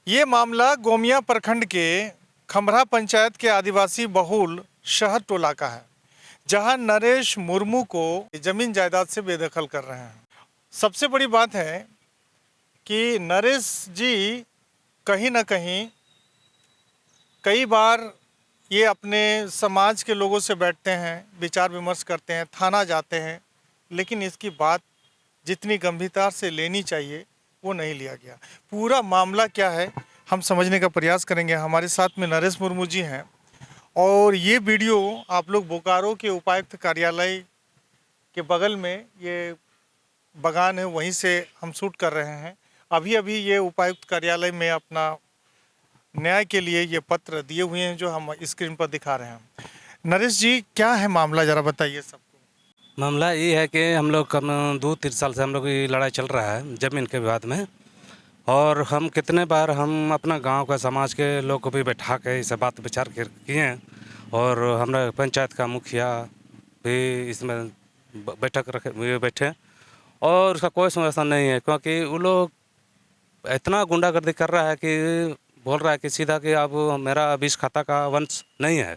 ये मामला गोमिया प्रखंड के खमरा पंचायत के आदिवासी बहुल शहर टोला का है, जहां नरेश मुर्मू को जमीन जायदाद से बेदखल कर रहे हैं। सबसे बड़ी बात है कि नरेश जी कहीं ना कहीं कई बार ये अपने समाज के लोगों से बैठते हैं, विचार विमर्श करते हैं, थाना जाते हैं, लेकिन इसकी बात जितनी गंभीरता से लेनी चाहिए वो नहीं लिया गया। पूरा मामला क्या है हम समझने का प्रयास करेंगे। हमारे साथ में नरेश मुर्मू जी हैं और ये वीडियो आप लोग बोकारो के उपायुक्त कार्यालय के बगल में ये बगान है, वहीं से हम शूट कर रहे हैं। अभी अभी ये उपायुक्त कार्यालय में अपना न्याय के लिए ये पत्र दिए हुए हैं जो हम स्क्रीन पर दिखा रहे हैं। नरेश जी, क्या है मामला, ज़रा बताइए सबको। मामला ये है कि हम लोग कम 2-3 साल से हम लोग की लड़ाई चल रहा है ज़मीन के विवाद में। और हम कितने बार हम अपना गांव का समाज के लोग को भी बैठा के इसे बात विचार किए हैं। और हमने पंचायत का मुखिया भी इसमें बैठक रखे बैठे और उसका कोई समाधान नहीं है, क्योंकि वो लोग इतना गुंडागर्दी कर रहा है कि बोल रहा है कि सीधा कि अब मेरा 20 खाता का वंश नहीं है।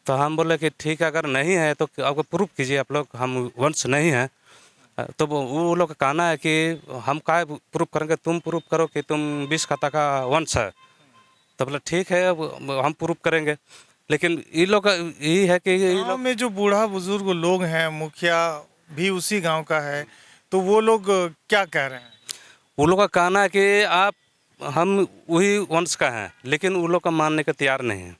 तो हम बोले कि ठीक है, अगर नहीं है तो आपको प्रूफ कीजिए आप लोग, हम वंश नहीं है। तो वो लोग का कहना है कि हम क्या प्रूफ करेंगे, तुम प्रूफ करो कि तुम 20 खाता का वंश है। तो बोले ठीक है, अब हम प्रूफ करेंगे। लेकिन ये लोग यही है कि गाँव में जो बूढ़ा बुजुर्ग लोग हैं, मुखिया भी उसी गांव का है, तो वो लोग क्या कह रहे हैं? वो लोग का कहना है कि आप हम वही वंश का हैं, लेकिन वो लोग का मानने का तैयार नहीं है।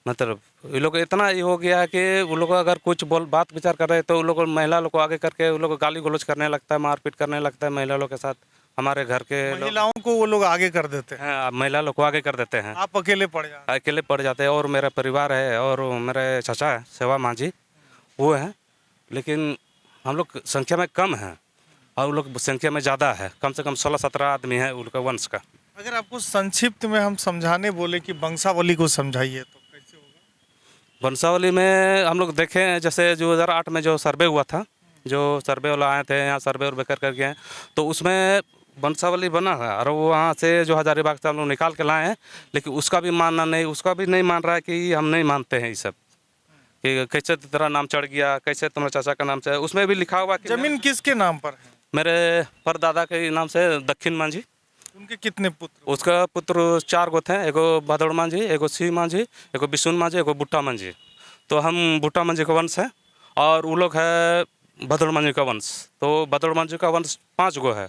मतलब ये लोग इतना ये हो गया है कि वो लोग अगर कुछ बात विचार कर रहे हैं तो वो लोग महिला लोग को आगे करके वो लोग गाली गलौज करने लगता है, मारपीट करने लगता है महिला लोग के साथ। हमारे घर के महिलाओं को वो लोग आगे कर देते हैं, हैं, महिला लोग को आगे कर देते हैं, आप अकेले पड़ जाते अकेले पड़ जाते हैं। और मेरा परिवार है और मेरे चाचा है सेवा मांझी, वो हैं। लेकिन हम लोग संख्या में कम हैं और वो लोग संख्या में ज़्यादा है, कम से कम 16-17 आदमी है उनका वंश का। अगर आपको संक्षिप्त में हम समझाने बोले कि वंशावली को समझाइए तो कैसे होगा? वंशावली में हम लोग देखे हैं, जैसे 2008 में जो सर्वे हुआ था, जो सर्वे वाला आए थे यहाँ सर्वे और बेकर कर गए, तो उसमें वंशावली बना है और वो वहाँ से जो हजारीबाग से हम लोग निकाल के लाए हैं। लेकिन उसका भी मानना नहीं, उसका भी नहीं मान रहा है कि हम नहीं मानते हैं ये सब, कि कैसे तेरा नाम चढ़ गया, कैसे तुम्हारे चाचा का नाम से। उसमें भी लिखा हुआ कि जमीन किसके नाम पर है? मेरे परदादा के नाम से दक्षिण मांझी। उनके कितने पुत्र? उसका पुत्र 4 गो थे, एगो भदौड़ मांझी, एगो शिव मांझी, एगो बिशुन मांझी, एगो बुट्टा मांझी। तो हम बुट्टा मांझी का वंश है और वो लोग है भदौड़ मांझी का वंश। तो भदौड़ मांझी का वंश 5 गो है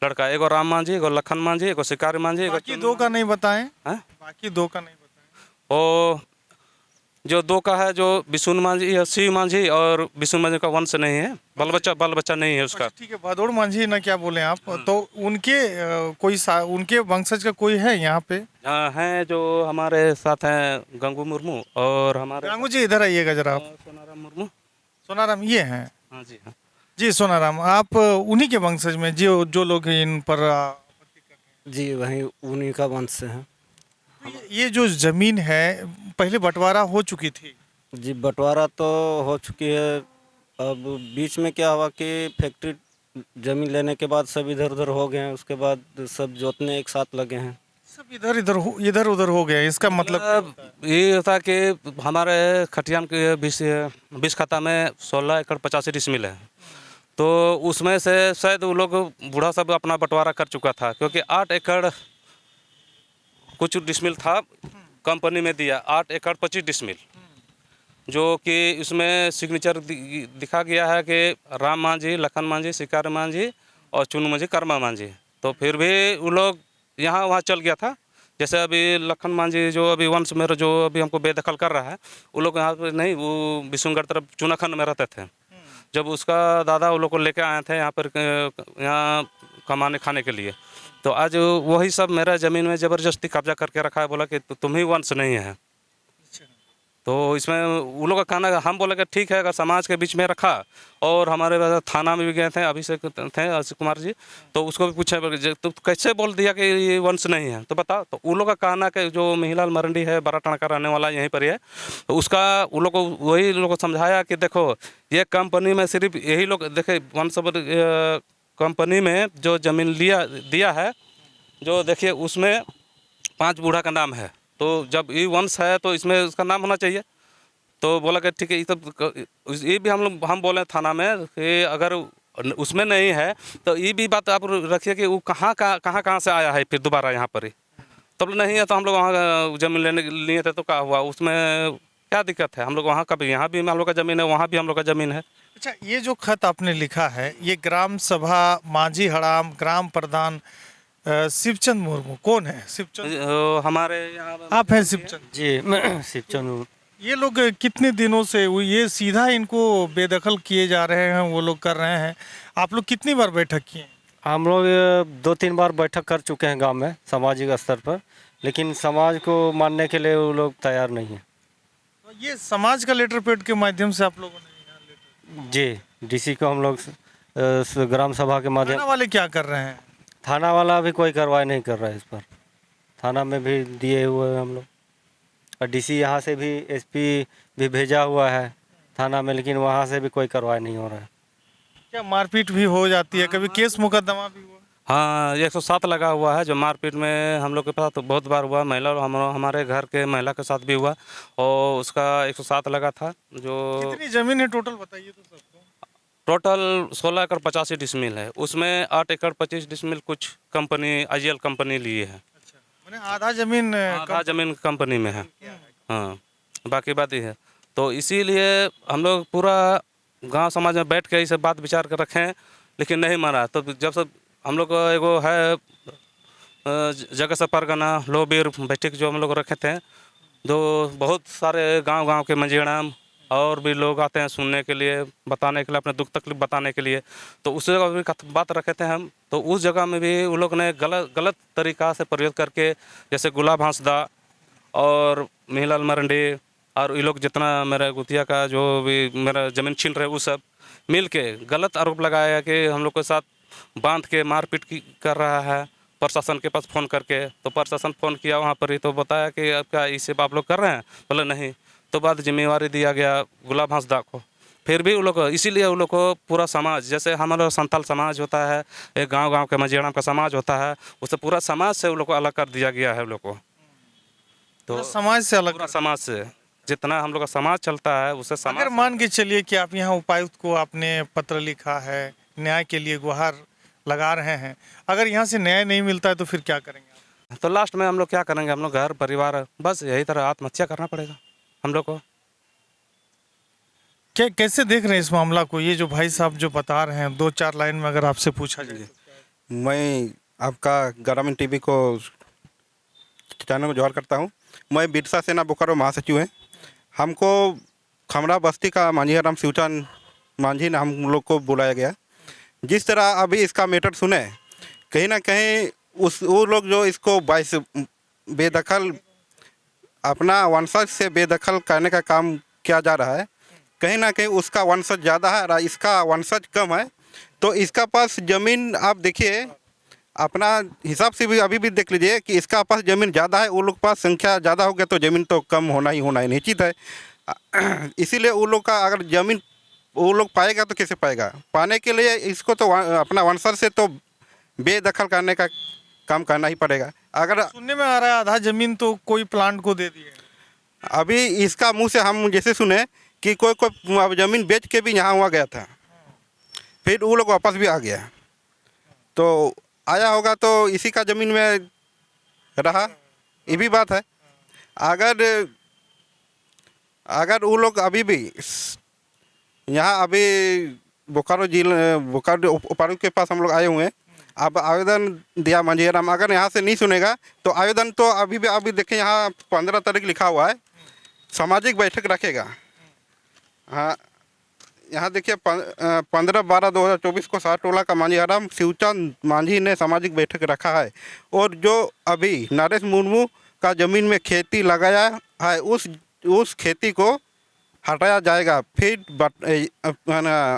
लड़का, एगो राम मांझी, एगो लखन मांझी, एगो शिकारी मांझी, एगो बाकी दो का नहीं बताएं? हैं? बाकी दो का नहीं बताएं? ओ जो 2 का है, जो बिशुन मांझी, शिव मांझी और बिशुन मांझी का वंश नहीं है, बाल बच्चा नहीं है उसका। अच्छा, ठीक है, भदौड़ मांझी ना क्या बोले आप, तो उनके उनके वंशज का कोई है यहाँ पे? हैं जो हमारे साथ हैं गंगू मुर्मू और हमारे गांगू जी इधर आइएगा जरा आप। सोनाराम मुर्मू। सोनाराम ये हैं? हाँ जी, हाँ जी सोनाराम, आप उन्हीं के वंशज में जो जो लोग इन पर आपत्ति कर रहे जी, वहीं उन्हीं का वंश से हैं। हैं। ये जो जमीन है पहले बंटवारा हो चुकी थी? जी, बंटवारा तो हो चुकी है। अब बीच में क्या हुआ कि फैक्ट्री ज़मीन लेने के बाद सब इधर उधर हो गए हैं, उसके बाद सब जोतने एक साथ लगे हैं। सब इधर उधर हो गया, इसका मतलब ये होता है कि हमारे खटियान के 20 खाता में 16 एकड़ 85 डिसमिल है। तो उसमें से शायद वो लोग बूढ़ा सब अपना बंटवारा कर चुका था, क्योंकि 8 एकड़ कुछ डिसमिल था, कंपनी में दिया 8 एकड़ 25 डिसमिल, जो कि इसमें सिग्नेचर दिखा गया है कि राम मांझी, लखन मांझी, शिकार मांझी और चुनू मांझी, कर्मा मांझी। तो फिर भी वो लोग यहाँ वहाँ चल गया था। जैसे अभी लखन मांझी जो अभी वंश में जो अभी हमको बेदखल कर रहा है, वो लोग यहाँ पे नहीं, वो बिशुनगढ़ तरफ चुनाखंड में रहते थे। जब उसका दादा वो लोग को लेके आए थे यहाँ पर यहाँ कमाने खाने के लिए, तो आज वही सब मेरा ज़मीन में ज़बरदस्ती कब्जा करके रखा है, बोला कि तुम ही वंश नहीं है। तो इसमें वो लोग का कहना है, हम बोले कि ठीक है, अगर समाज के बीच में रखा। और हमारे थाना में भी गए थे, अभिषेक थे अशोक कुमार जी, तो उसको भी पूछे तो कैसे बोल दिया कि ये वंश नहीं है, तो बता। तो वो लोग का कहना कि जो मिहिलाल मरंडी है, बराटाना का रहने वाला यहीं पर ही है, तो उसका वो लोग को वही लोग को समझाया कि देखो ये कंपनी में सिर्फ यही लोग देखे, वंश कंपनी में जो ज़मीन दिया है, जो देखिए उसमें 5 बूढ़ा का नाम है, तो जब ये वंश है तो इसमें उसका नाम होना चाहिए। तो बोला कि ठीक है, ये सब ये भी हम बोले थाना में कि अगर उसमें नहीं है तो ये भी बात आप रखिए कि वो कहाँ से आया है फिर दोबारा यहाँ पर ही। तब नहीं है तो हम लोग वहाँ ज़मीन लेने लिए थे तो क्या हुआ, उसमें क्या दिक्कत है? हम लोग वहाँ का भी, यहाँ भी हम लोग का ज़मीन है, वहाँ भी हम लोग का ज़मीन है। अच्छा, ये जो खत आपने लिखा है, ये ग्राम सभा मांझी हड़ाम ग्राम प्रधान शिवचंद मुर्मू कौन है? शिवचंद हमारे यहाँ आप हैं? शिवचंद जी मैं शिवचंद। ये लोग कितने दिनों से ये सीधा इनको बेदखल किए जा रहे हैं, वो लोग कर रहे हैं? आप लोग कितनी बार बैठक किए? हम लोग 2-3 बार बैठक कर चुके हैं गांव में सामाजिक स्तर पर, लेकिन समाज को मानने के लिए वो लोग तैयार नहीं हैं। तो ये समाज का लेटर पैड के माध्यम से आप लोगों ने यहाँ लेटर, जी डीसी को हम लोग ग्राम सभा के माध्यम। थाना वाले क्या कर रहे हैं? थाना वाला भी कोई कार्रवाई नहीं कर रहा है इस पर। थाना में भी दिए हुए हैं हम लोग, और डीसी यहाँ से भी एसपी भी भेजा हुआ है थाना में, लेकिन वहाँ से भी कोई कार्रवाई नहीं हो रहा है। क्या मारपीट भी हो जाती है? कभी केस मुकदमा भी हुआ? हाँ, 107 लगा हुआ है। जो मारपीट में हम लोग के पास तो बहुत बार हुआ, महिला और हमारे घर के महिला के साथ भी हुआ, और उसका 107 लगा था। जो कितनी जमीन है टोटल बताइए तो सबको। टोटल 16 एकड़ 85 डिसमिल है, उसमें 8 एकड़ 25 डिसमिल कुछ कंपनी IGL कंपनी लिए है। अच्छा, मैंने आधा जमीन आधा जमीन कंपनी में है। हाँ, बाकी बात ही है। तो इसीलिए हम लोग पूरा गांव समाज में बैठ के इसे बात विचार कर रखे हैं, लेकिन नहीं माना। तो जब सब हम लोग एगो है जगह से परगना लोबीर बैठक जो हम लोग रखे थे, जो बहुत सारे गांव के मंझेड़ाम और भी लोग आते हैं सुनने के लिए, बताने के लिए, अपने दुख तकलीफ बताने के लिए। तो उस जगह भी बात रखे थे हम, तो उस जगह में भी उन लोग ने गलत तरीक़ा से प्रयोग करके, जैसे गुलाब हंसदा और मिहिलाल मरंडी और ये लोग जितना मेरा गुतिया का जो भी मेरा ज़मीन छीन रहे, वो सब मिल के गलत आरोप लगाया कि हम लोग के साथ बांध के मारपीट कर रहा है। प्रशासन के पास फ़ोन करके, तो प्रशासन फ़ोन किया वहाँ पर ही, तो बताया कि अब क्या इसे आप लोग कर रहे हैं? बोले नहीं। तो बाद जिम्मेवारी दिया गया गुलाब हंसदा को। फिर भी वो लोग, इसीलिए वो लोग को पूरा समाज, जैसे हमारा संथाल समाज होता है, एक गांव के मझेड़ा का समाज होता है, उससे पूरा समाज से वो लोग को अलग कर दिया गया है। वो लोग को तो समाज से अलग पूरा समाज से जितना हम लोग का समाज चलता है उससे अगर समाज। मान के चलिए कि आप यहाँ उपायुक्त को आपने पत्र लिखा है, न्याय के लिए गुहार लगा रहे हैं, अगर यहाँ से न्याय नहीं मिलता है तो फिर क्या करेंगे आप? तो लास्ट में हम लोग क्या करेंगे? हम लोग घर परिवार बस यही तरह आत्महत्या करना पड़ेगा हम लोग को। कैसे देख रहे हैं इस मामला को? ये जो भाई साहब जो बता रहे हैं, 2-4 लाइन में अगर आपसे पूछा जाए तो? मैं आपका ग्रामीण टीवी को चैनल को जोहार करता हूं। मैं बिरसा सेना बोकारो महासचिव हैं। हमको खमरा बस्ती का मांझी हराम शिवचंद मांझी ने हम लोग को बुलाया गया। जिस तरह अभी इसका मैटर सुने, कहीं ना कहीं वो लोग जो इसको बेदखल अपना वंशज से बेदखल करने का काम किया जा रहा है, कहीं ना कहीं उसका वंशज ज़्यादा है और इसका वंशज कम है। तो इसका पास ज़मीन आप देखिए, अपना हिसाब से भी अभी भी देख लीजिए कि इसका पास ज़मीन ज़्यादा है, वो लोग पास संख्या ज़्यादा हो गया तो ज़मीन तो कम होना ही निश्चित है। इसीलिए वो लोग का अगर ज़मीन वो लोग पाएगा तो कैसे पाएगा? पाने के लिए इसको तो अपना वंशज से तो बेदखल करने का काम करना ही पड़ेगा। अगर सुनने में आ रहा है आधा जमीन तो कोई प्लांट को दे दिए। अभी इसका मुंह से हम जैसे सुने कि कोई ज़मीन बेच के भी यहाँ हुआ गया था, फिर वो लोग वापस भी आ गया, तो आया होगा तो इसी का ज़मीन में रहा, ये भी बात है। अगर वो लोग अभी भी यहाँ अभी बोकारो उपायुक्त के पास हम लोग आए हुए हैं, अब आवेदन दिया मंझेराम, अगर यहाँ से नहीं सुनेगा तो आवेदन तो अभी देखें यहाँ 15 तारीख लिखा हुआ है, सामाजिक बैठक रखेगा। हाँ, यहाँ देखिए 15/12/2024 को सारटोला का मांझी हराम शिवचंद मांझी ने सामाजिक बैठक रखा है, और जो अभी नरेश मुर्मू का ज़मीन में खेती लगाया है उस खेती को हटाया जाएगा, फिर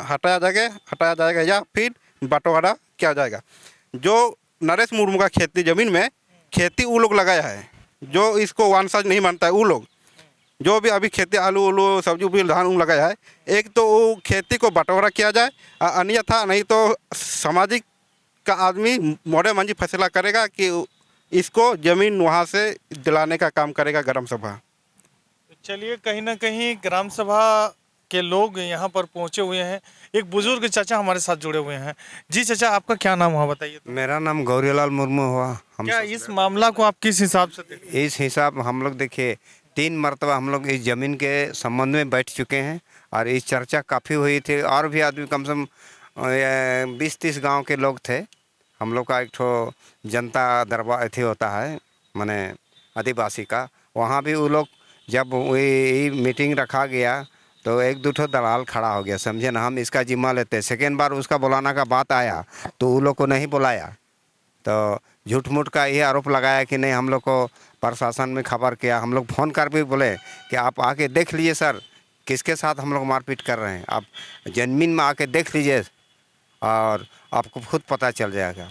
हटाया जाएगा या फिर बंटवारा किया जाएगा। जो नरेश मुर्मू का खेती ज़मीन में खेती वो लोग लगाया है, जो इसको वंशज नहीं मानता है, वो लोग जो भी अभी खेती आलू सब्जी उब्जी धान लगाया है, एक तो वो खेती को बंटवारा किया जाए, अन्यथा नहीं तो सामाजिक का आदमी मोड़े मंजी फैसला करेगा कि इसको ज़मीन वहाँ से दिलाने का काम करेगा ग्राम सभा। चलिए, कहीं ना कहीं ग्राम सभा के लोग यहाँ पर पहुँचे हुए हैं। एक बुजुर्ग चाचा हमारे साथ जुड़े हुए हैं। जी चाचा, आपका क्या नाम हुआ बताइए तो? मेरा नाम गौरीलाल मुर्मू हुआ। हम क्या इस मामला को आप किस हिसाब से देखते हैं? इस हिसाब हम लोग देखिए 3 मरतबा हम लोग इस ज़मीन के संबंध में बैठ चुके हैं और इस चर्चा काफ़ी हुई थी और भी आदमी कम से कम 20-30 गांव के लोग थे। हम लोग का एक ठो जनता दरबार थी होता है माने आदिवासी का, वहाँ भी वो लोग जब वही मीटिंग रखा गया तो 1-2 दलाल खड़ा हो गया, समझे ना, हम इसका जिम्मा लेते। सेकेंड बार उसका बुलाना का बात आया तो वो लोग को नहीं बुलाया, तो झूठ मूठ का ये आरोप लगाया कि नहीं, हम लोग को प्रशासन में खबर किया। हम लोग फ़ोन कर भी बोले कि आप आके देख लीजिए सर किसके साथ हम लोग मारपीट कर रहे हैं, आप ज़मीन में आके देख लीजिए और आपको खुद पता चल जाएगा।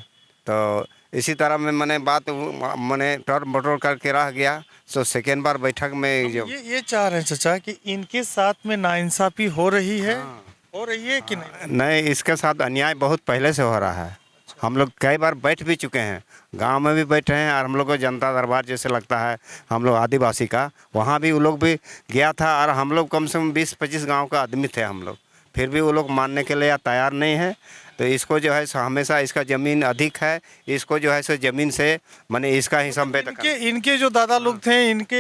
तो इसी तरह में मैंने बात मैंने टोर मटोर करके रह गया। तो सेकेंड बार बैठक में जो ये चाह रहे हैं चाचा कि इनके साथ में नाइंसाफ़ी हो रही है, हो रही है कि नहीं? नहीं, इसके साथ अन्याय बहुत पहले से हो रहा है। हम लोग कई बार बैठ भी चुके हैं, गांव में भी बैठे हैं और हम लोग को जनता दरबार जैसे लगता है हम लोग आदिवासी का, वहाँ भी वो लोग भी गया था और हम लोग कम से कम 20-25 गांव का आदमी थे हम लोग, फिर भी वो लोग मानने के लिए तैयार नहीं है। तो इसको जो है सो हमेशा इसका ज़मीन अधिक है, इसको जो है सो ज़मीन से माने इसका हिस्सा बेदखल। इनके जो दादा लोग थे इनके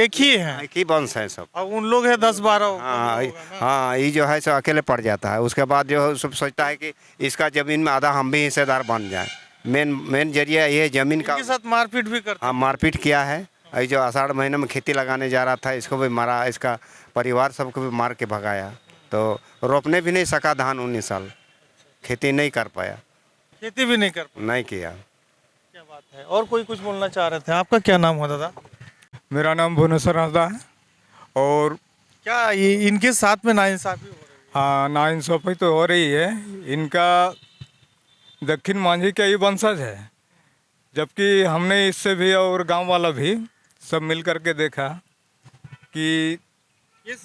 एक ही हैं, एक ही वंश है सब। और उन लोग हैं 10-12। हाँ हाँ, ये जो है सो अकेले पड़ जाता है। उसके बाद जो है सब सोचता है कि इसका ज़मीन में आधा हम भी हिस्सेदार बन जाए। मेन जरिया ये ज़मीन का। इनके साथ मारपीट भी करते हाँ, मारपीट किया है। ये जो आषाढ़ महीने में खेती लगाने जा रहा था इसको भी मारा, इसका परिवार सबको भी मार के भगाया। तो रोपने भी नहीं सका धान 19 साल, खेती नहीं कर पाया, खेती भी नहीं कर पाते। नहीं किया। क्या बात है। और कोई कुछ बोलना चाह रहे थे? आपका क्या नाम हुआ दादा? मेरा नाम भुवनेश्वर हांसदा है। और क्या ये इनके साथ में नाइंसाफ़ी हो रही है? हाँ, नाइंसाफ़ी तो हो रही है। इनका दक्षिण मांझी का ही वंशज है, जबकि हमने इससे भी और गांव वाला भी सब मिल कर के देखा कि ये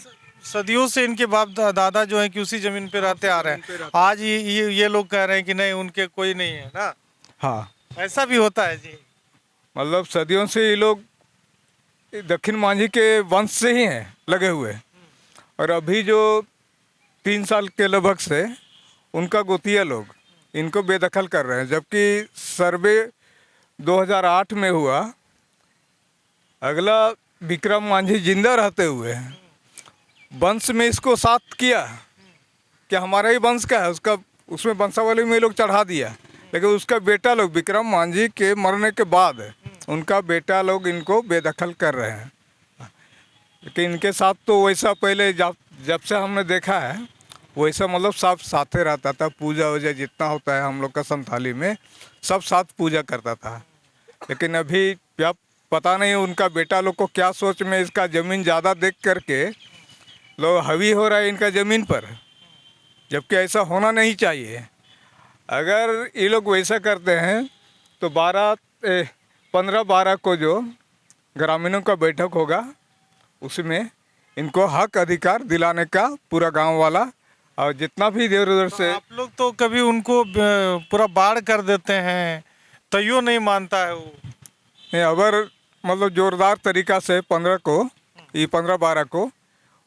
सदियों से इनके बाप दादा जो है कि उसी जमीन पे रहते आ रहे हैं। आज ये लोग कह रहे हैं कि नहीं उनके कोई नहीं है ना, हाँ, ऐसा भी होता है जी? मतलब सदियों से ये लोग दक्षिण मांझी के वंश से ही हैं लगे हुए। और अभी जो 3 साल के लगभग से उनका गोतिया लोग इनको बेदखल कर रहे हैं, जबकि सर्वे 2008 में हुआ। अगला विक्रम मांझी जिंदा रहते हुए वंश में इसको साथ किया कि हमारा ही वंश का है, उसका उसमें वंशावली में लोग चढ़ा दिया। लेकिन उसका बेटा लोग विक्रम मांझी के मरने के बाद उनका बेटा लोग इनको बेदखल कर रहे हैं। लेकिन इनके साथ तो वैसा पहले जब से हमने देखा है वैसा मतलब सब साथे रहता था, पूजा वूजा जितना होता है हम लोग का संथाली में सब साथ पूजा करता था। लेकिन अभी क्या पता नहीं उनका बेटा लोग को क्या सोच में इसका ज़मीन ज़्यादा देख करके लोग हावी हो रहा है इनका ज़मीन पर, जबकि ऐसा होना नहीं चाहिए। अगर ये लोग वैसा करते हैं तो 15-12 को जो ग्रामीणों का बैठक होगा उसमें इनको हक अधिकार दिलाने का पूरा गांव वाला और जितना भी इधर उधर से। आप लोग तो कभी उनको पूरा बाढ़ कर देते हैं, तैयो नहीं मानता है वो। नहीं, अगर मतलब जोरदार तरीका से 15-12 को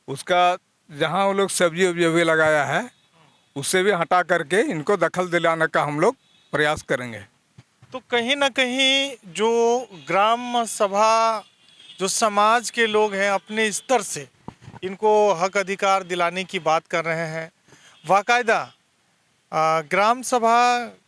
उसका जहाँ वो लोग सब्जी वब्जी भी लगाया है उससे भी हटा करके इनको दखल दिलाने का हम लोग प्रयास करेंगे। तो कहीं ना कहीं जो ग्राम सभा जो समाज के लोग हैं अपने स्तर से इनको हक अधिकार दिलाने की बात कर रहे हैं। बाकायदा ग्राम सभा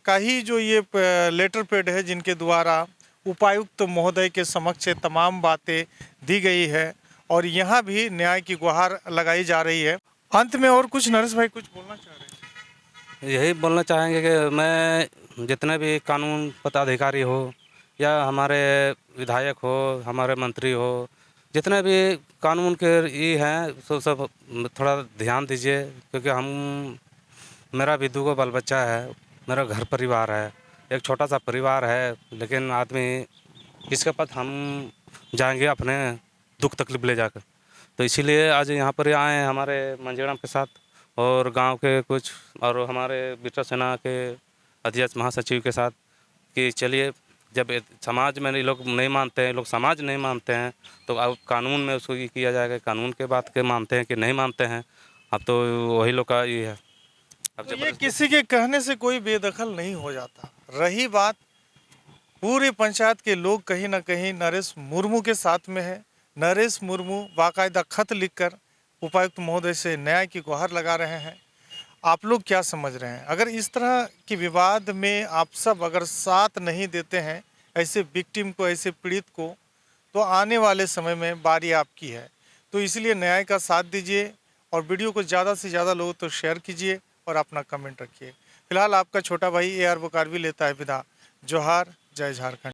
का ही जो ये लेटर पैड है जिनके द्वारा उपायुक्त महोदय के समक्ष तमाम बातें दी गई है और यहाँ भी न्याय की गुहार लगाई जा रही है। अंत में और कुछ नरेश भाई कुछ बोलना चाह रहे हैं? यही बोलना चाहेंगे कि मैं जितने भी कानून पदाधिकारी हो या हमारे विधायक हो, हमारे मंत्री हो, जितने भी कानून के ये हैं तो सब थोड़ा ध्यान दीजिए, क्योंकि मेरा भी 2 बाल बच्चा है, मेरा घर परिवार है, एक छोटा सा परिवार है। लेकिन आदमी इसके पास हम जाएंगे अपने दुख तकलीफ ले जाकर, तो इसीलिए आज यहाँ पर आए हैं हमारे मंझेड़म के साथ और गांव के कुछ और हमारे बिटरा सेना के अध्यक्ष महासचिव के साथ कि चलिए जब समाज में ये लोग नहीं मानते हैं, लोग समाज नहीं मानते हैं, तो अब कानून में उसको ये किया जाएगा। कानून के बात के मानते हैं कि नहीं मानते हैं, अब तो वही लोग का ये है। अब तो ये किसी के कहने से कोई बेदखल नहीं हो जाता। रही बात, पूरे पंचायत के लोग कहीं ना कहीं नरेश मुर्मू के साथ में है। नरेश मुर्मू बाकायदा खत लिखकर उपायुक्त महोदय से न्याय की गुहार लगा रहे हैं। आप लोग क्या समझ रहे हैं? अगर इस तरह के विवाद में आप सब अगर साथ नहीं देते हैं ऐसे विक्टिम को, ऐसे पीड़ित को, तो आने वाले समय में बारी आपकी है। तो इसलिए न्याय का साथ दीजिए और वीडियो को ज़्यादा से ज़्यादा लोगों तो शेयर कीजिए और अपना कमेंट रखिए। फिलहाल आपका छोटा भाई AR बुकारवी लेता है विदा। जोहार, जय झारखंड।